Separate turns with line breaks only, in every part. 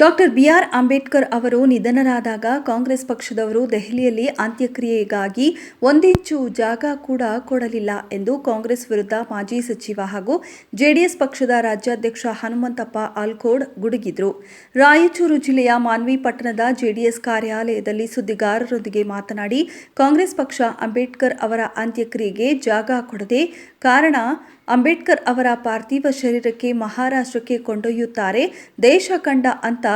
Doctor B R Ambedkar ಅವರು ನಿಧನರಾದಾಗ ಕಾಂಗ್ರೆಸ್ ಪಕ್ಷದವರು ದೆಹಲಿಯಲ್ಲಿ ಅಂತ್ಯಕ್ರಿಯೆಗಾಗಿ ಒಂದಿಂಚು ಜಾಗ ಕೂಡ ಕೊಡಲಿಲ್ಲ ಎಂದು ಕಾಂಗ್ರೆಸ್ ವಿರುದ್ಧ ಮಾಜಿ ಸಚಿವ ಹಾಗೂ ಜೆಡಿಎಸ್ ಪಕ್ಷದ ರಾಜ್ಯಾಧ್ಯಕ್ಷ ಹನುಮಂತಪ್ಪ ಆಲ್ಕೋಡ್ ಗುಡುಗಿದ್ರು. ರಾಯಚೂರು ಜಿಲ್ಲೆಯ ಮಾನ್ವಿ ಪಟ್ಟಣದ ಜೆಡಿಎಸ್ ಕಾರ್ಯಾಲಯದಲ್ಲಿ ಸುದ್ದಿಗಾರರೊಂದಿಗೆ ಮಾತನಾಡಿ, ಕಾಂಗ್ರೆಸ್ ಪಕ್ಷ ಅಂಬೇಡ್ಕರ್ ಅವರ ಅಂತ್ಯಕ್ರಿಯೆಗೆ ಜಾಗ ಕೊಡದೆ ಕಾರಣ ಅಂಬೇಡ್ಕರ್ ಅವರ ಪಾರ್ಥಿವ ಶರೀರಕ್ಕೆ ಮಹಾರಾಷ್ಟ್ರಕ್ಕೆ ಕೊಂಡೊಯ್ಯುತ್ತಾರೆ. ದೇಶ ಕಂಡ ಅಂತ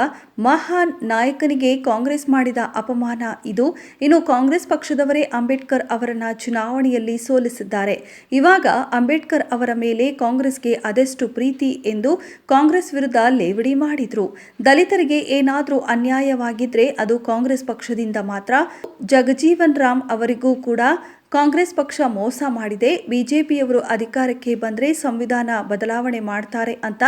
ಮಹಾನ್ ನಾಯಕನಿಗೆ ಕಾಂಗ್ರೆಸ್ ಮಾಡಿದ ಅಪಮಾನ ಇದು. ಇನ್ನು ಕಾಂಗ್ರೆಸ್ ಪಕ್ಷದವರೇ ಅಂಬೇಡ್ಕರ್ ಅವರನ್ನ ಚುನಾವಣೆಯಲ್ಲಿ ಸೋಲಿಸಿದ್ದಾರೆ. ಇವಾಗ ಅಂಬೇಡ್ಕರ್ ಅವರ ಮೇಲೆ ಕಾಂಗ್ರೆಸ್ಗೆ ಅದೆಷ್ಟು ಪ್ರೀತಿ ಎಂದು ಕಾಂಗ್ರೆಸ್ ವಿರುದ್ಧ ಲೇವಡಿ ಮಾಡಿದ್ರು. ದಲಿತರಿಗೆ ಏನಾದರೂ ಅನ್ಯಾಯವಾಗಿದ್ರೆ ಅದು ಕಾಂಗ್ರೆಸ್ ಪಕ್ಷದಿಂದ ಮಾತ್ರ. ಜಗಜೀವನ್ ರಾಮ್ ಅವರಿಗೂ ಕೂಡ ಕಾಂಗ್ರೆಸ್ ಪಕ್ಷ ಮೋಸ ಮಾಡಿದೆ. ಬಿಜೆಪಿಯವರು ಅಧಿಕಾರಕ್ಕೆ ಬಂದರೆ ಸಂವಿಧಾನ ಬದಲಾವಣೆ ಮಾಡ್ತಾರೆ ಅಂತ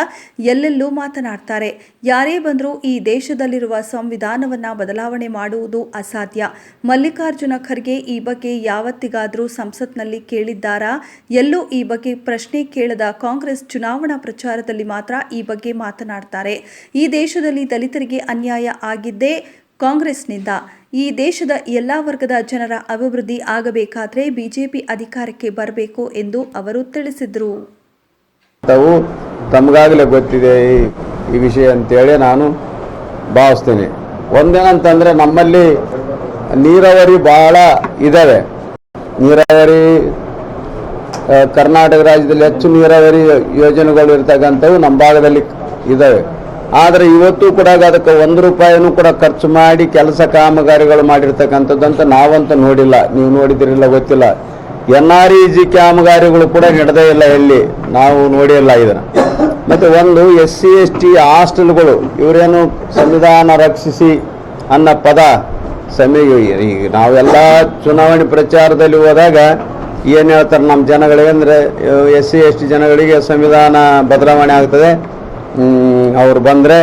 ಎಲ್ಲೆಲ್ಲೂ ಮಾತನಾಡ್ತಾರೆ. ಯಾರೇ ಬಂದರೂ ಈ ದೇಶದಲ್ಲಿರುವ ಸಂವಿಧಾನವನ್ನು ಬದಲಾವಣೆ ಮಾಡುವುದು ಅಸಾಧ್ಯ. ಮಲ್ಲಿಕಾರ್ಜುನ ಖರ್ಗೆ ಈ ಬಗ್ಗೆ ಯಾವತ್ತಿಗಾದರೂ ಸಂಸತ್ನಲ್ಲಿ ಕೇಳಿದ್ದಾರಾ? ಎಲ್ಲೂ ಈ ಬಗ್ಗೆ ಪ್ರಶ್ನೆ ಕೇಳದ ಕಾಂಗ್ರೆಸ್ ಚುನಾವಣಾ ಪ್ರಚಾರದಲ್ಲಿ ಮಾತ್ರ ಈ ಬಗ್ಗೆ ಮಾತನಾಡ್ತಾರೆ. ಈ ದೇಶದಲ್ಲಿ ದಲಿತರಿಗೆ ಅನ್ಯಾಯ ಆಗಿದ್ದೇ ಕಾಂಗ್ರೆಸ್ನಿಂದ. ಈ ದೇಶದ ಎಲ್ಲ ವರ್ಗದ ಜನರ ಅಭಿವೃದ್ಧಿ ಆಗಬೇಕಾದ್ರೆ ಬಿಜೆಪಿ ಅಧಿಕಾರಕ್ಕೆ ಬರಬೇಕು ಎಂದು ಅವರು ತಿಳಿಸಿದರು.
ತಮಗಾಗಲೇ ಗೊತ್ತಿದೆ ಈ ವಿಷಯ ಅಂತೇಳಿ ನಾನು ಭಾವಿಸ್ತೀನಿ. ಒಂದೇನಂತಂದ್ರೆ ನಮ್ಮಲ್ಲಿ ನೀರಾವರಿ ಬಹಳ ಇದಾವೆ. ನೀರಾವರಿ ಕರ್ನಾಟಕ ರಾಜ್ಯದಲ್ಲಿ ಹೆಚ್ಚು ನೀರಾವರಿ ಯೋಜನೆಗಳು ಇರ್ತಕ್ಕಂಥವು ನಮ್ಮ ಭಾಗದಲ್ಲಿ ಇದಾವೆ. ಆದರೆ ಇವತ್ತು ಕೂಡ ಅದಕ್ಕೆ 1 ರೂಪಾಯಿನೂ ಕೂಡ ಖರ್ಚು ಮಾಡಿ ಕೆಲಸ ಕಾಮಗಾರಿಗಳು ಮಾಡಿರ್ತಕ್ಕಂಥದ್ದಂತ ನಾವಂತೂ ನೋಡಿಲ್ಲ. ನೀವು ನೋಡಿದಿರಿಲ್ಲ ಗೊತ್ತಿಲ್ಲ. NREG ಕಾಮಗಾರಿಗಳು ಕೂಡ ನಡೆದೇ ಇಲ್ಲ, ಎಲ್ಲಿ ನಾವು ನೋಡಿಲ್ಲ ಇದನ್ನು. ಮತ್ತು ಒಂದು SC ST ಹಾಸ್ಟೆಲ್ಗಳು, ಇವರೇನು ಸಂವಿಧಾನ ರಕ್ಷಿಸಿ ಅನ್ನೋ ಪದ ಈಗ ನಾವೆಲ್ಲ ಚುನಾವಣೆ ಪ್ರಚಾರದಲ್ಲಿ ಹೋದಾಗ ಏನು ಹೇಳ್ತಾರೆ ನಮ್ಮ ಜನಗಳಿಗೆ ಅಂದರೆ, SC ST ಜನಗಳಿಗೆ ಸಂವಿಧಾನ ಬದಲಾವಣೆ ಆಗ್ತದೆ, ಅವ್ರು ಬಂದರೆ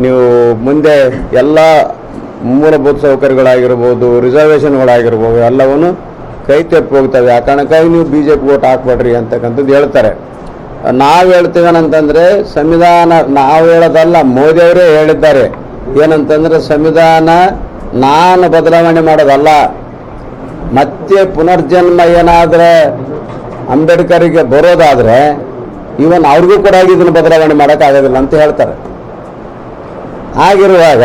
ನೀವು ಮುಂದೆ ಎಲ್ಲ ಮೂಲಭೂತ ಸೌಕರ್ಯಗಳಾಗಿರ್ಬೋದು, ರಿಸರ್ವೇಷನ್ಗಳಾಗಿರ್ಬೋದು ಎಲ್ಲವನ್ನು ಕೈ ತೆಪ್ಪಿ ಹೋಗ್ತವೆ. ಆ ಕಾರಣಕ್ಕಾಗಿ ನೀವು BJP ಓಟ್ ಹಾಕ್ಬೇಡ್ರಿ ಅಂತಕ್ಕಂಥದ್ದು ಹೇಳ್ತಾರೆ. ನಾವು ಹೇಳ್ತೀವೇನಂತಂದರೆ, ಸಂವಿಧಾನ ನಾವು ಹೇಳೋದಲ್ಲ, ಮೋದಿಯವರೇ ಹೇಳಿದ್ದಾರೆ. ಏನಂತಂದರೆ, ಸಂವಿಧಾನ ನಾನು ಬದಲಾವಣೆ ಮಾಡೋದಲ್ಲ, ಮತ್ತೆ ಪುನರ್ಜನ್ಮ ಏನಾದರೆ ಅಂಬೇಡ್ಕರ್ಗೆ ಬರೋದಾದರೆ ಇವನ್ ಅವ್ರಿಗೂ ಕೂಡ ಇದನ್ನು ಬದಲಾವಣೆ ಮಾಡೋಕ್ಕಾಗೋದಿಲ್ಲ ಅಂತ ಹೇಳ್ತಾರೆ. ಆಗಿರುವಾಗ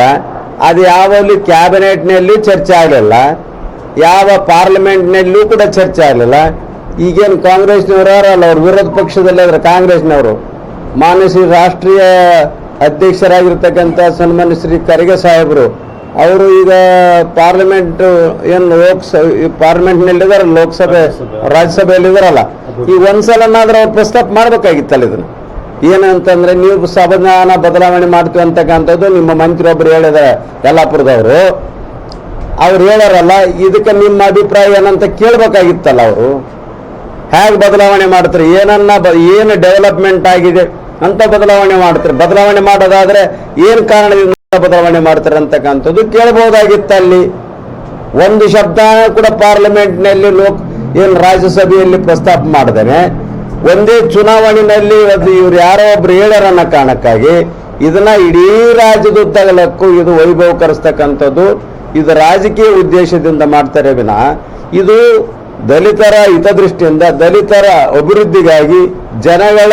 ಅದು ಯಾವಲ್ಲಿ ಕ್ಯಾಬಿನೆಟ್ನಲ್ಲಿ ಚರ್ಚೆ ಆಗಲಿಲ್ಲ, ಯಾವ ಪಾರ್ಲಿಮೆಂಟ್ನಲ್ಲೂ ಕೂಡ ಚರ್ಚೆ ಆಗಲಿಲ್ಲ. ಈಗೇನು ಕಾಂಗ್ರೆಸ್ನವರು ಅಲ್ಲ, ಅವ್ರು ವಿರೋಧ ಪಕ್ಷದಲ್ಲಿ ಆದರೆ ಕಾಂಗ್ರೆಸ್ನವರು ಮಾನ್ಯ ಶ್ರೀ ರಾಷ್ಟ್ರೀಯ ಅಧ್ಯಕ್ಷರಾಗಿರ್ತಕ್ಕಂಥ ಸನ್ಮಾನ್ಯ ಶ್ರೀ ಖರ್ಗೆ ಸಾಹೇಬರು ಅವರು ಈಗ ಪಾರ್ಲಿಮೆಂಟ್ ಏನು ಪಾರ್ಲಿಮೆಂಟ್ನಲ್ಲಿದ್ದಾರೆ, ಲೋಕಸಭೆ ರಾಜ್ಯಸಭೆಯಲ್ಲಿದ್ದಾರಲ್ಲ, ಈ ಒಂದ್ಸಲನಾದ್ರೂ ಅವ್ರು ಪ್ರಸ್ತಾಪ ಮಾಡಬೇಕಾಗಿತ್ತಲ್ಲ ಇದನ್ನು. ಏನಂತಂದ್ರೆ, ನೀವು ಸಂವಿಧಾನ ಬದಲಾವಣೆ ಮಾಡ್ತೀವಿ ಅಂತಕ್ಕಂಥದ್ದು ನಿಮ್ಮ ಮಂತ್ರಿ ಒಬ್ಬರು ಹೇಳಿದ್ದಾರೆ ಯಲ್ಲಾಪುರದವರು. ಅವ್ರು ಹೇಳಾರಲ್ಲ, ಇದಕ್ಕೆ ನಿಮ್ಮ ಅಭಿಪ್ರಾಯ ಏನಂತ ಕೇಳಬೇಕಾಗಿತ್ತಲ್ಲ. ಅವರು ಹೇಗೆ ಬದಲಾವಣೆ ಮಾಡ್ತಾರೆ, ಏನು ಡೆವಲಪ್ಮೆಂಟ್ ಆಗಿದೆ ಅಂತ ಬದಲಾವಣೆ ಮಾಡ್ತಾರೆ. ಬದಲಾವಣೆ ಮಾಡೋದಾದ್ರೆ ಏನು ಕಾರಣದಿಂದ ಬದಲಾವಣೆ ಮಾಡ್ತಾರೆ ಅಂತಕ್ಕಂಥದ್ದು ಕೇಳಬಹುದಾಗಿತ್ತು. ಅಲ್ಲಿ ಒಂದು ಶಬ್ದ ಕೂಡ ಪಾರ್ಲಿಮೆಂಟ್ನಲ್ಲಿ ಏನು ರಾಜ್ಯಸಭೆಯಲ್ಲಿ ಪ್ರಸ್ತಾಪ ಮಾಡಿದ್ದೇನೆ. ಒಂದೇ ಚುನಾವಣೆಯಲ್ಲಿ ಇವ್ರು ಯಾರೋ ಒಬ್ರು ಹೇಳ್ಯಾರ ಅನ್ನೋ ಕಾರಣಕ್ಕಾಗಿ ಇದನ್ನ ಇಡೀ ರಾಜ್ಯದುದ್ದಗಲಕ್ಕೂ ಇದು ವೈಭವೀಕರಿಸ್ತಕ್ಕಂಥದ್ದು, ಇದು ರಾಜಕೀಯ ಉದ್ದೇಶದಿಂದ ಮಾಡ್ತಾರೆ ವಿನಃ ಇದು ದಲಿತರ ಹಿತದೃಷ್ಟಿಯಿಂದ, ದಲಿತರ ಅಭಿವೃದ್ಧಿಗಾಗಿ, ಜನಗಳ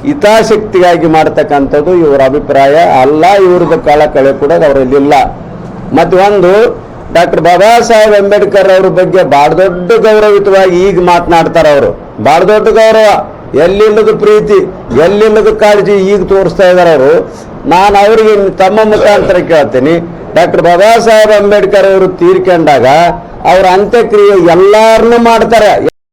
ಹಿತಾಸಕ್ತಿಗಾಗಿ ಮಾಡ್ತಕ್ಕಂಥದ್ದು ಇವರ ಅಭಿಪ್ರಾಯ ಅಲ್ಲ. ಇವ್ರದ್ದು ಕಳಕಳೆ ಕೂಡ ಅವರಲ್ಲಿಲ್ಲ. ಮತ್ತು ಒಂದು ಡಾಕ್ಟರ್ ಬಾಬಾ ಸಾಹೇಬ್ ಅಂಬೇಡ್ಕರ್ ಅವ್ರ ಬಗ್ಗೆ ಭಾಳ ದೊಡ್ಡ ಗೌರವಿತವಾಗಿ ಈಗ ಮಾತನಾಡ್ತಾರೆ. ಅವರು ಭಾಳ ದೊಡ್ಡ ಗೌರವ, ಎಲ್ಲಿಲ್ಲದ ಪ್ರೀತಿ, ಎಲ್ಲಿಲ್ಲದ ಕಾಳಜಿ ಈಗ ತೋರಿಸ್ತಾ ಇದ್ದಾರೆ ಅವರು. ನಾನು ಅವರಿಗೆ ತಮ್ಮ ಮುಖಾಂತರ ಕೇಳ್ತೀನಿ, ಡಾಕ್ಟರ್ ಬಾಬಾ ಸಾಹೇಬ್ ಅಂಬೇಡ್ಕರ್ ಅವರು ತೀರ್ಕೊಂಡಾಗ ಅವ್ರ ಅಂತ್ಯಕ್ರಿಯೆ ಎಲ್ಲಾರನ್ನೂ ಮಾಡ್ತಾರೆ.